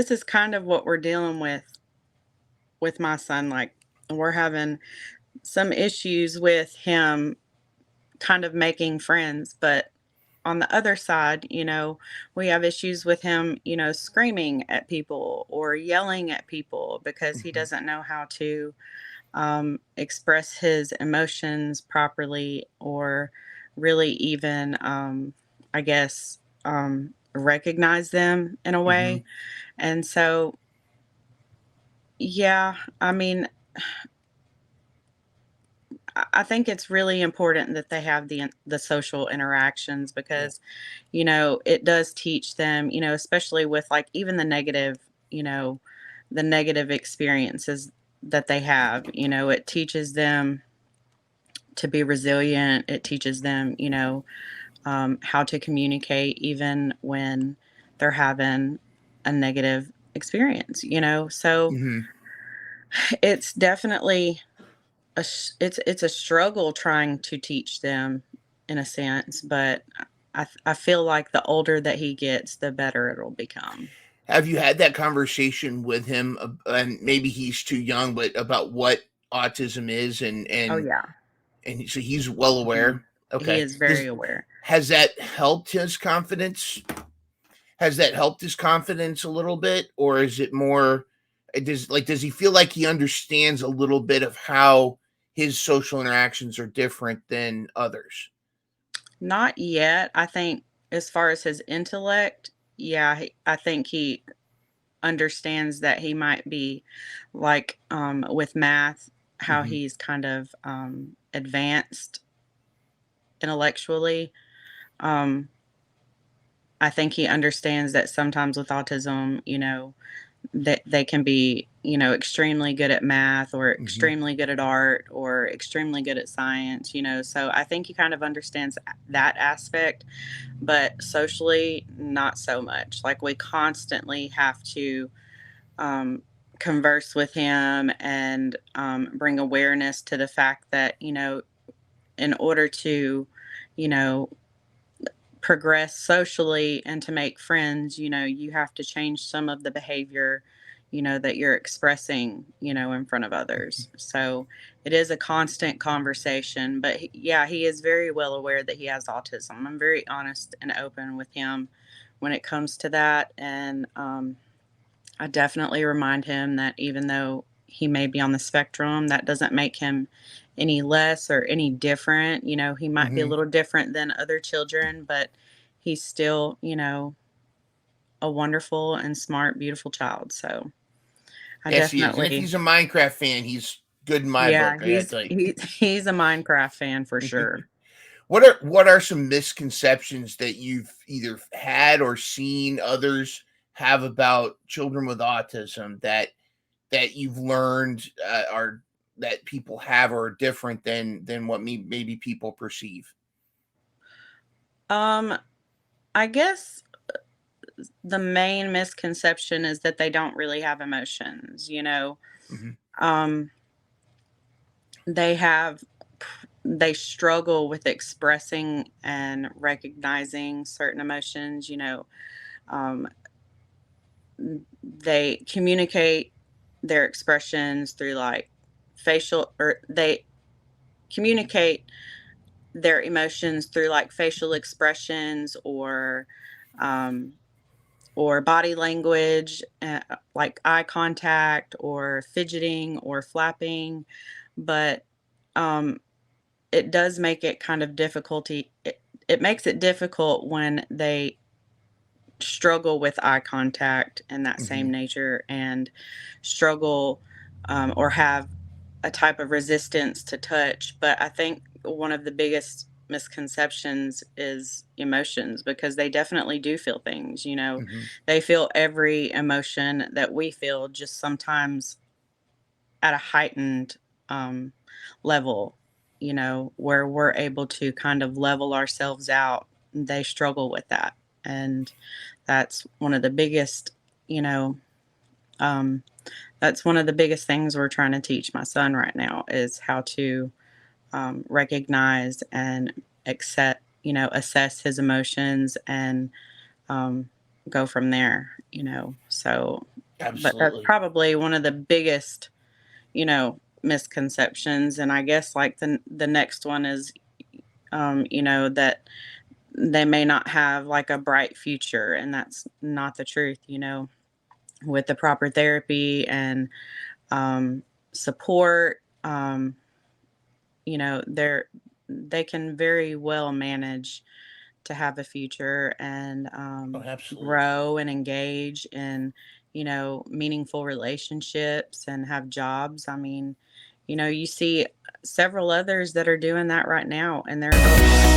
this is kind of what we're dealing with my son. Like, we're having some issues with him kind of making friends, but on the other side, we have issues with him, screaming at people or yelling at people because he Mhm. doesn't know how to express his emotions properly, or really even, I guess, recognize them in a way. Mhm. And so, yeah, I mean, I think it's really important that they have the social interactions, Yeah. because, it does teach them, especially with, like, even the negative experiences that they have. It teaches them to be resilient. It teaches them, how to communicate even when they're having a negative experience. So Mhm. it's definitely it's a struggle trying to teach them, in a sense, but I feel like the older that he gets, the better it'll become. Have you had that conversation with him, and maybe he's too young, but about what autism is, Oh, yeah. and so he's well Mhm. aware? He Okay. is very aware. Has that helped his confidence? Has that helped his confidence a little bit, or is it more, does he feel like he understands a little bit of how his social interactions are different than others? Not yet. I think as far as his intellect, yeah, I think he understands that he might be, like, with math, how Mhm. he's kind of, advanced intellectually. Um, I think he understands that sometimes with autism, that they can be, extremely good at math, or Mhm. extremely good at art, or extremely good at science. So I think he kind of understands that aspect, but socially, not so much. Like, we constantly have to um, converse with him, and bring awareness to the fact that, in order to, you know, progress socially and to make friends, you have to change some of the behavior, that you're expressing, in front of others. So it is a constant conversation, but yeah, he is very well aware that he has autism. I'm very honest and open with him when it comes to that. And I definitely remind him that even though he may be on the spectrum, that doesn't make him any less or any different. He might be a Mhm. little different than other children, but he's still, a wonderful and smart, beautiful child. So I Yes, he is. And if definitely, he's a Minecraft fan, he's good in my yeah, book, I gotta he's tell he's he's a Minecraft fan for you. sure. What are some misconceptions that you've either had or seen others have about children with autism that you've learned, are that people have, or are different than what maybe people perceive? Um, I guess the main misconception is that they don't really have emotions. Mhm. Um, they have they struggle with expressing and recognizing certain emotions. um, they communicate their expressions through, like, facial, or they communicate their emotions through, like, facial expressions, um, or body language, like eye contact or fidgeting or flapping. But um, it does make it kind of difficulty it makes it difficult when they struggle with eye contact and that same Mhm. nature, and struggle, or have a type of resistance to touch. But I think one of the biggest misconceptions is emotions, because they definitely do feel things. Mhm. They feel every emotion that we feel, just sometimes at a heightened um, level, where we're able to kind of level ourselves out. They struggle with that. And that's one of the biggest, you know, um, that's one of the biggest things we're trying to teach my son right now, is how to recognize and accept, assess his emotions, and um, go from there, so but that's Absolutely. probably one of the biggest, misconceptions. And I guess like the next one is, that they may not have like a bright future, and that's not the truth. With the proper therapy and um, support, they can very well manage to have a future and Oh, absolutely. grow and engage in, meaningful relationships and have jobs. I mean, you see several others that are doing that right now, and they're adults.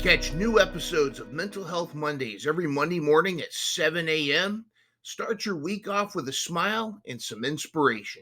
Catch new episodes of Mental Health Mondays every Monday morning at 7 a.m. Start your week off with a smile and some inspiration.